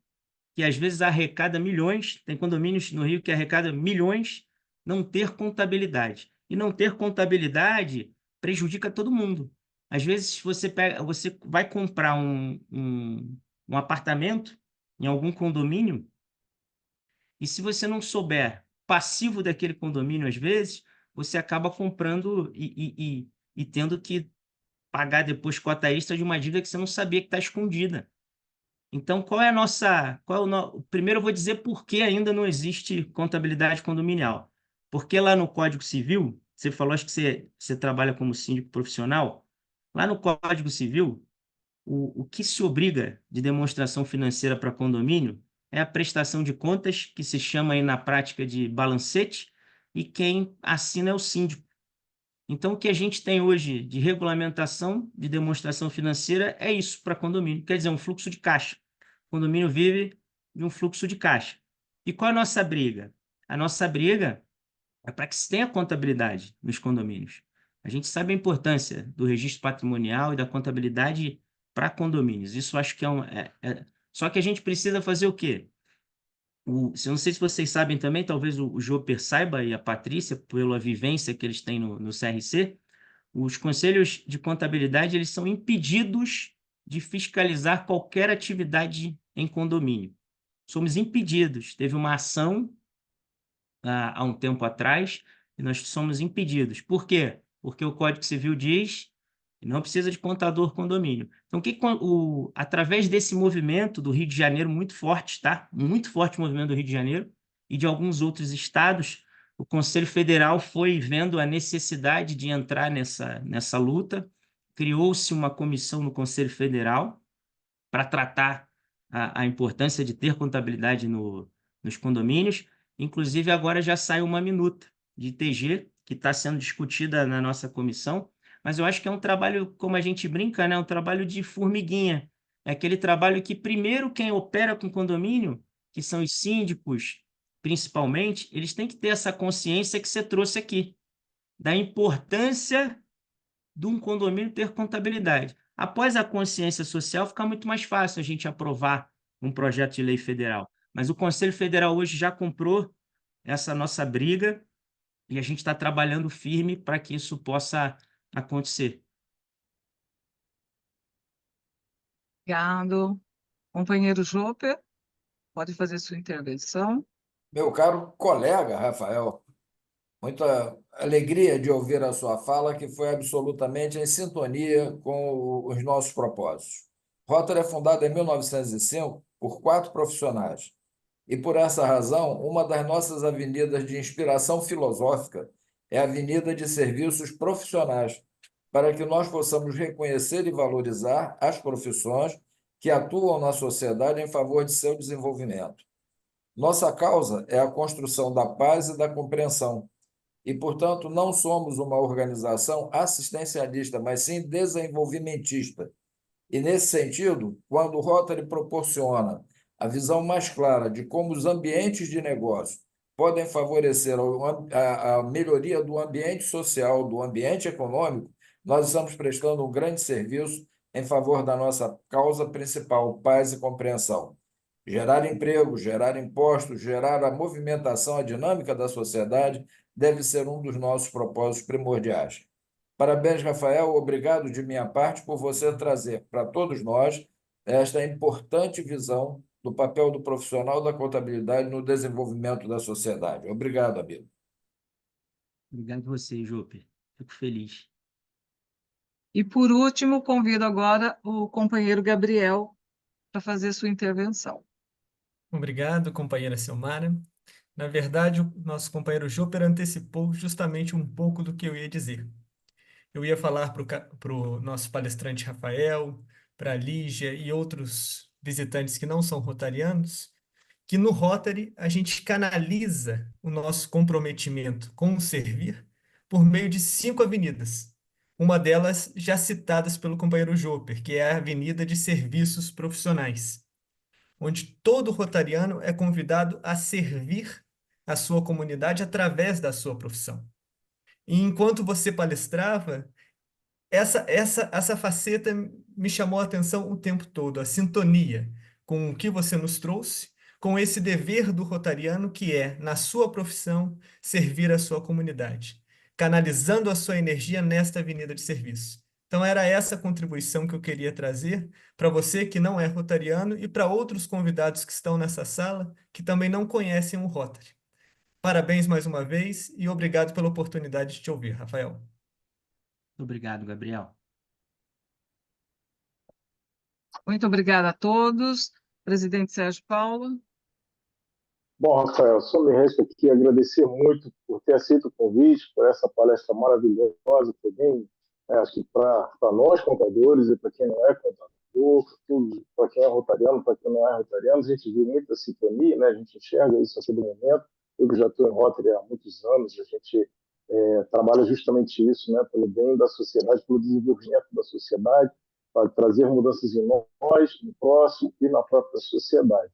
que às vezes arrecada milhões, tem condomínios no Rio que arrecada milhões, não ter contabilidade. E não ter contabilidade prejudica todo mundo. Às vezes você vai comprar um apartamento em algum condomínio, e se você não souber passivo daquele condomínio, às vezes, você acaba comprando e tendo que pagar depois cota extra de uma dívida que você não sabia que está escondida. Então, primeiro eu vou dizer por que ainda não existe contabilidade condominial. Porque lá no Código Civil, você falou, acho que você trabalha como síndico profissional, lá no Código Civil, o que se obriga de demonstração financeira para condomínio é a prestação de contas, que se chama aí na prática de balancete, e quem assina é o síndico. Então, o que a gente tem hoje de regulamentação de demonstração financeira é isso para condomínio, quer dizer, um fluxo de caixa. O condomínio vive de um fluxo de caixa. E qual é a nossa briga? A nossa briga é para que se tenha contabilidade nos condomínios. A gente sabe a importância do registro patrimonial e da contabilidade para condomínios. Isso acho que Só que a gente precisa fazer o quê? Eu não sei se vocês sabem também, talvez o Joper saiba e a Patrícia, pela vivência que eles têm no CRC, os conselhos de contabilidade eles são impedidos de fiscalizar qualquer atividade em condomínio. Somos impedidos. Teve uma ação há um tempo atrás e nós somos impedidos. Por quê? Porque o Código Civil diz que não precisa de contador condomínio. Então, através desse movimento do Rio de Janeiro, muito forte, tá? Muito forte o movimento do Rio de Janeiro e de alguns outros estados, o Conselho Federal foi vendo a necessidade de entrar nessa luta, criou-se uma comissão no Conselho Federal para tratar a importância de ter contabilidade nos condomínios. Inclusive, agora já saiu uma minuta de TG, que está sendo discutida na nossa comissão, mas eu acho que é um trabalho, como a gente brinca, né? Um trabalho de formiguinha. É aquele trabalho que, primeiro, quem opera com condomínio, que são os síndicos, principalmente, eles têm que ter essa consciência que você trouxe aqui, da importância de um condomínio ter contabilidade. Após a consciência social, fica muito mais fácil a gente aprovar um projeto de lei federal. Mas o Conselho Federal hoje já comprou essa nossa briga e a gente está trabalhando firme para que isso possa acontecer. Obrigado. Companheiro Joper, pode fazer sua intervenção. Meu caro colega Rafael, muita alegria de ouvir a sua fala, que foi absolutamente em sintonia com os nossos propósitos. Rotary é fundada em 1905 por 4 profissionais. E, por essa razão, uma das nossas avenidas de inspiração filosófica é a Avenida de Serviços Profissionais, para que nós possamos reconhecer e valorizar as profissões que atuam na sociedade em favor de seu desenvolvimento. Nossa causa é a construção da paz e da compreensão, e, portanto, não somos uma organização assistencialista, mas sim desenvolvimentista. E, nesse sentido, quando o Rotary proporciona a visão mais clara de como os ambientes de negócio podem favorecer a melhoria do ambiente social, do ambiente econômico, nós estamos prestando um grande serviço em favor da nossa causa principal, paz e compreensão. Gerar emprego, gerar impostos, gerar a movimentação, a dinâmica da sociedade deve ser um dos nossos propósitos primordiais. Parabéns, Rafael. Obrigado de minha parte por você trazer para todos nós esta importante visão do papel do profissional da contabilidade no desenvolvimento da sociedade. Obrigado, amigo. Obrigado a você, Joper. Fico feliz. E, por último, convido agora o companheiro Gabriel para fazer sua intervenção. Obrigado, companheira Silmara. Na verdade, o nosso companheiro Joper antecipou justamente um pouco do que eu ia dizer. Eu ia falar para o nosso palestrante Rafael, para a Lígia e outros visitantes que não são rotarianos, que no Rotary a gente canaliza o nosso comprometimento com o servir por meio de 5 avenidas. Uma delas já citadas pelo companheiro Joper, que é a Avenida de Serviços Profissionais, onde todo rotariano é convidado a servir a sua comunidade através da sua profissão. E enquanto você palestrava, essa faceta me chamou a atenção o tempo todo, a sintonia com o que você nos trouxe, com esse dever do rotariano que é, na sua profissão, servir a sua comunidade, canalizando a sua energia nesta avenida de serviço. Então, era essa contribuição que eu queria trazer para você que não é rotariano e para outros convidados que estão nessa sala que também não conhecem o Rotary. Parabéns mais uma vez e obrigado pela oportunidade de te ouvir, Rafael. Obrigado, Gabriel. Muito obrigada a todos. Presidente Sérgio Paulo. Bom, Rafael, só me resta aqui agradecer muito por ter aceito o convite, por essa palestra maravilhosa também. Acho que para nós, contadores, e para quem não é contador, para quem é rotariano, para quem não é rotariano, a gente viu muita sintonia, né? A gente enxerga isso a todo momento. Eu que já estou em Rotary há muitos anos, a gente trabalha justamente isso, né? Pelo bem da sociedade, pelo desenvolvimento da sociedade, para trazer mudanças em nós, no próximo e na própria sociedade.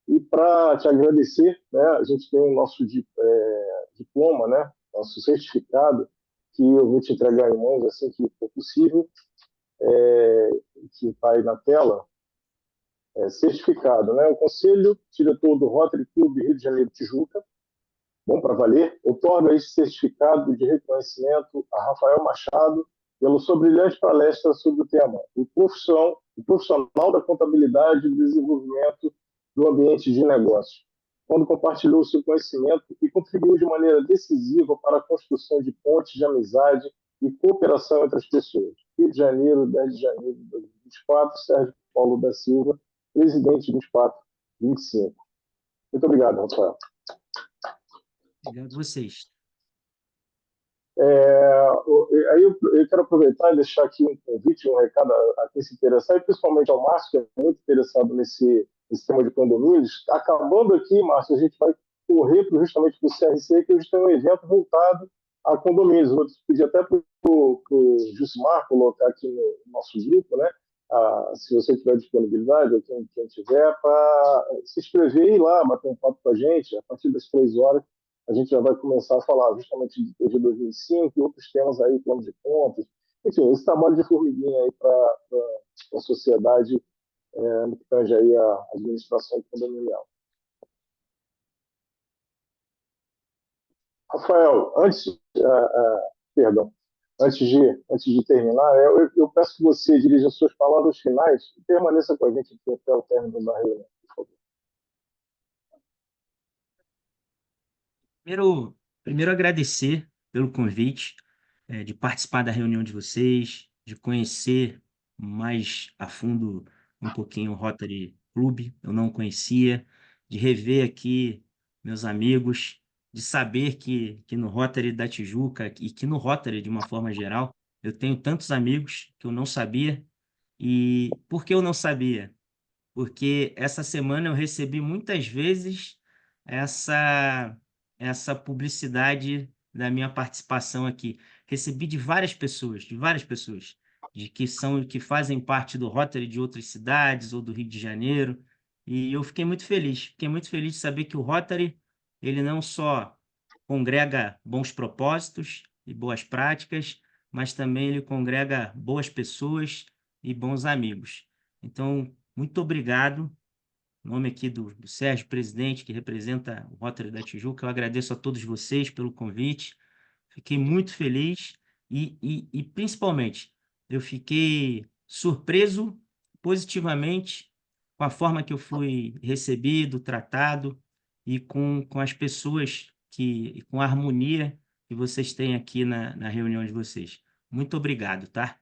E para te agradecer, né, a gente tem o nosso diploma, né, nosso certificado, que eu vou te entregar em mãos assim que for possível, que está aí na tela, certificado, né, o Conselho Diretor do Rotary Clube Rio de Janeiro Tijuca, bom para valer, outorga esse certificado de reconhecimento a Rafael Machado pela sua brilhante palestra sobre o tema o profissional da contabilidade e desenvolvimento do ambiente de negócio, quando compartilhou seu conhecimento e contribuiu de maneira decisiva para a construção de pontes de amizade e cooperação entre as pessoas. Rio de Janeiro, 10 de janeiro de 2024, Sérgio Paulo da Silva, presidente 24-25. Muito obrigado, Rafael. Obrigado a vocês. Aí eu quero aproveitar e deixar aqui um convite, um recado a quem se interessar, e principalmente ao Márcio, que é muito interessado nesse tema de condomínios. Acabando aqui, Márcio, a gente vai correr justamente para o CRC, que hoje tem um evento voltado a condomínios. Vou pedir até para o Jusmar colocar aqui no nosso grupo, né? Se você tiver disponibilidade, ou quem tiver, para se inscrever e ir lá, bater um papo com a gente. A partir das 3 horas, a gente já vai começar a falar justamente de TG 2005 e outros temas aí, plano de contas, enfim, esse trabalho de formiguinha aí para a sociedade, no que tange aí a administração condominial. Rafael, perdão, antes de terminar, eu peço que você dirija suas palavras finais e permaneça com a gente aqui até o término da reunião, por favor. Primeiro agradecer pelo convite, de participar da reunião de vocês, de conhecer mais a fundo um pouquinho o Rotary Club, eu não conhecia, de rever aqui meus amigos, de saber que no Rotary da Tijuca e que no Rotary de uma forma geral, eu tenho tantos amigos que eu não sabia. E por que eu não sabia? Porque essa semana eu recebi muitas vezes essa essa publicidade da minha participação aqui. Recebi de várias pessoas, que fazem parte do Rotary de outras cidades ou do Rio de Janeiro, e eu fiquei muito feliz de saber que o Rotary, ele não só congrega bons propósitos e boas práticas, mas também ele congrega boas pessoas e bons amigos. Então, muito obrigado. Em nome aqui do Sérgio, presidente, que representa o Rotary da Tijuca, eu agradeço a todos vocês pelo convite. Fiquei muito feliz e principalmente, eu fiquei surpreso positivamente com a forma que eu fui recebido, tratado e com as pessoas e com a harmonia que vocês têm aqui na reunião de vocês. Muito obrigado, tá?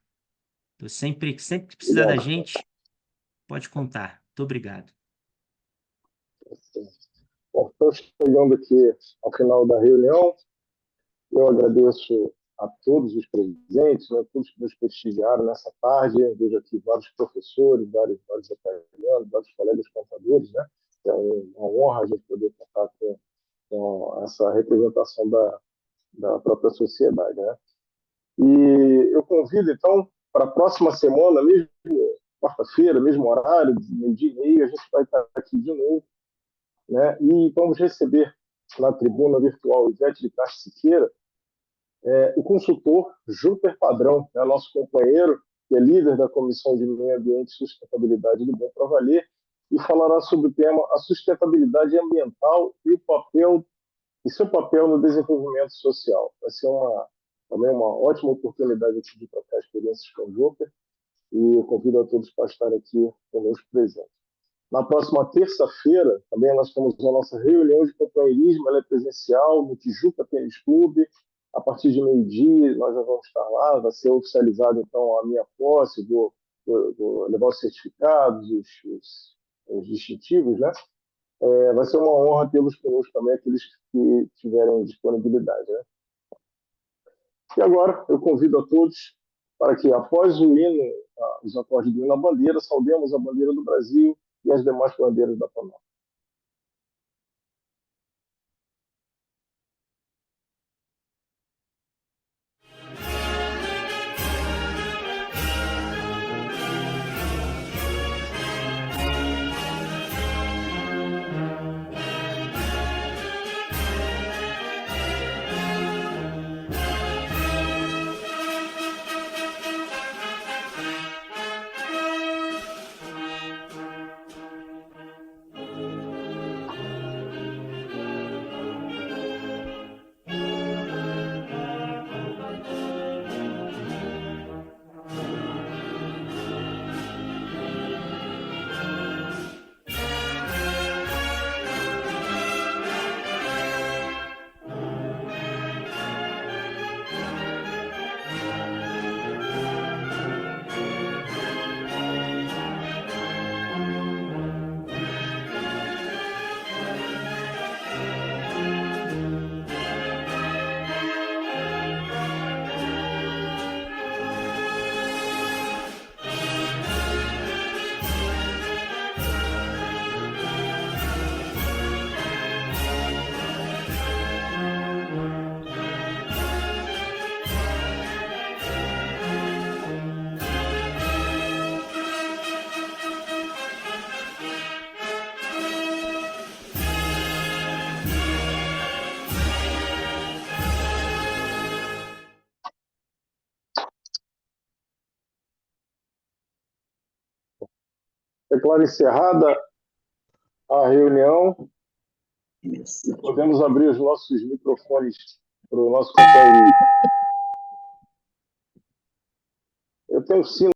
Sempre que precisar da gente, pode contar. Muito obrigado. Bom, estamos chegando aqui ao final da reunião. Eu agradeço a todos os presentes, né, todos que nos prestigiaram nessa tarde. Vejo aqui vários professores, vários italianos, vários colegas contadores, né? É uma honra a gente poder contar com essa representação da própria sociedade, né? E eu convido, então, para a próxima semana, mesmo quarta-feira, mesmo horário, meio-dia e meio, a gente vai estar aqui de novo, né? E vamos receber na tribuna virtual Ivete de Castro Siqueira, o consultor Júper Padrão, né, nosso companheiro, que é líder da Comissão de Meio Ambiente e Sustentabilidade do Bom Pra Valer, e falará sobre o tema a sustentabilidade ambiental e seu papel no desenvolvimento social. Vai ser também uma ótima oportunidade de trocar experiências com o Júper, e eu convido a todos para estar aqui conosco presentes. Na próxima terça-feira, também nós temos a nossa reunião de companheirismo, ela é presencial, no Tijuca Tênis Clube. A partir de meio-dia, nós já vamos estar lá, vai ser oficializado, então, a minha posse, vou levar os certificados, os distintivos, né? Vai ser uma honra tê-los conosco também, aqueles que tiverem disponibilidade, né? E agora, eu convido a todos para que, após o hino, os acordes do hino à bandeira, saudemos a bandeira do Brasil e as demais bandeiras da PANOL. Declaro encerrada a reunião. Podemos abrir os nossos microfones para o nosso companheiro. Eu tenho sino.